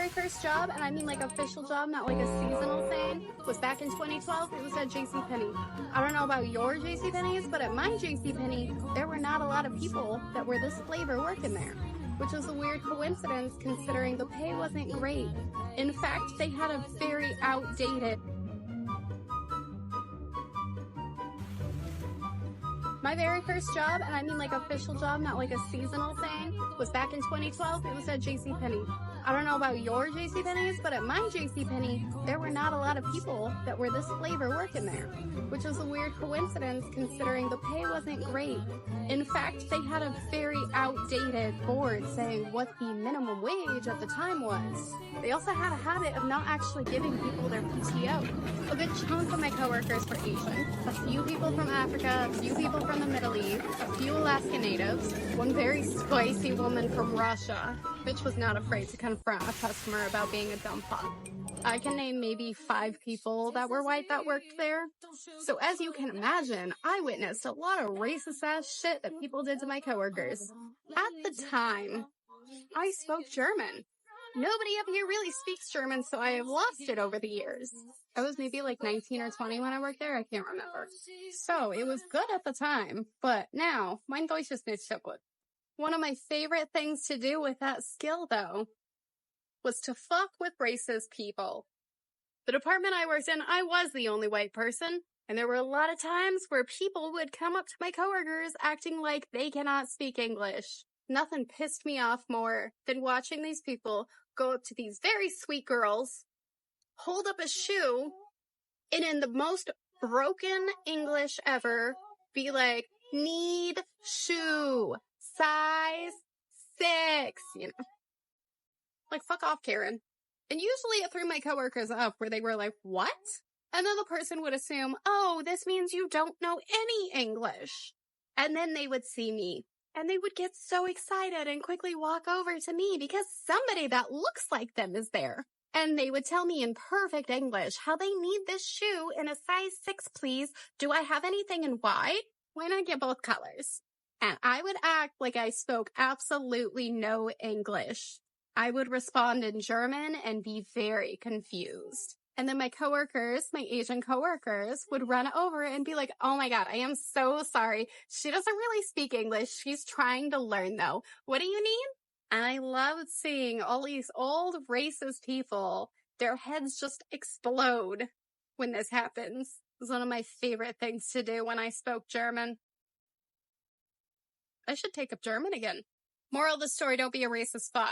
very first job, and I mean like official job, not like a seasonal thing, was back in 2012. It was at JCPenney. I don't know about your JCPenney's, but at my JCPenney, there were not a lot of people that were this flavor working there, which was a weird coincidence considering the pay wasn't great. In fact, they had a very outdated. My very first job, and I mean like official job, not like a seasonal thing, was back in 2012. It was at JCPenney. I don't know about your JCPenney's, but at my JCPenney, there were not a lot of people that were this flavor working there, which was a weird coincidence considering the pay wasn't great. In fact, they had a very outdated board saying what the minimum wage at the time was. They also had a habit of not actually giving people their PTO. A good chunk of my coworkers were Asian, a few people from Africa, a few people from the Middle East, a few Alaska natives, one very spicy woman from Russia. Bitch was not afraid to confront a customer about being a dumb fuck. I can name maybe 5 people that were white that worked there. So as you can imagine, I witnessed a lot of racist ass shit that people did to my coworkers. At the time, I spoke German. Nobody up here really speaks German, so I have lost it over the years. I was maybe like 19 or 20 when I worked there, I can't remember. So it was good at the time, but now, mein Deutsch ist nicht so good. One of my favorite things to do with that skill, though, was to fuck with racist people. The department I worked in, I was the only white person, and there were a lot of times where people would come up to my coworkers acting like they cannot speak English. Nothing pissed me off more than watching these people go up to these very sweet girls, hold up a shoe, and in the most broken English ever, be like, need shoe, size 6, you know. Like, fuck off, Karen. And usually it threw my coworkers up where they were like, what? And then the person would assume, oh, this means you don't know any English. And then they would see me. And they would get so excited and quickly walk over to me because somebody that looks like them is there. And they would tell me in perfect English how they need this shoe in a size 6, please. Do I have anything in white? Why not get both colors? And I would act like I spoke absolutely no English. I would respond in German and be very confused. And then my coworkers, my Asian coworkers, would run over and be like, oh my God, I am so sorry. She doesn't really speak English. She's trying to learn though. What do you need? And I loved seeing all these old racist people, their heads just explode when this happens. It was one of my favorite things to do when I spoke German. I should take up German again. Moral of the story, don't be a racist fuck.